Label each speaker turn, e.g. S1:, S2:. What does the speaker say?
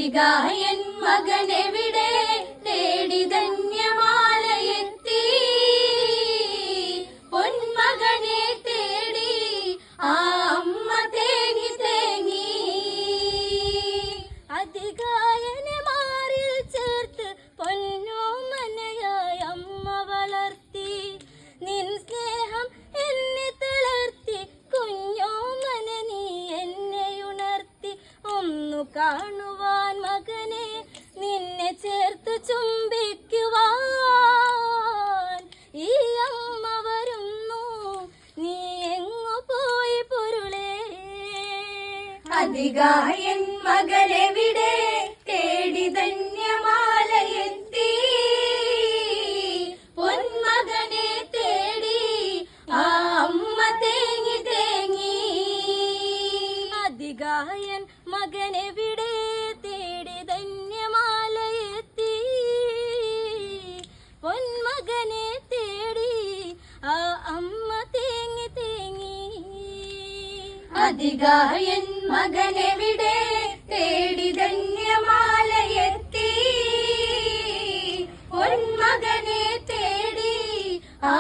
S1: അതികായൻ മകനെവിടെ തേടി ധന്യമാലയെത്തി പൊന്മകനെ തേടി ആ അമ്മ തേങ്ങി തേങ്ങി അതികായനെ മാറിൽ ചേർത്ത് പൊന്നോമനയായി അമ്മ വളർത്തി നിൻ സ്നേഹം എന്നെ തളർത്തി കുഞ്ഞോമന നീ എന്നെ ഉണർത്തി ഒന്നു കാണുവാൻ മകനെ നിന്നെ ചേർത്ത് ചുംബിക്കുവാൻ ഈ അമ്മ വരുന്നു നീ എങ്ങു പോയി പൊരുളേ അതികായൻ മകനെവിടെ തേടി ധന്യമാലയെത്തി പൊന്മകനെ തേടി ആ അമ്മ തേങ്ങി തേങ്ങി അതികായൻ മകനെവിടെ തേടി ധന്യമാലയെത്തി പൊന്മകനെ തേടി ആ അമ്മ തേങ്ങി തേങ്ങി അതികായൻ മകനെവിടെ തേടി ധന്യമാലയെത്തി പൊന്മകനെ തേടി ആ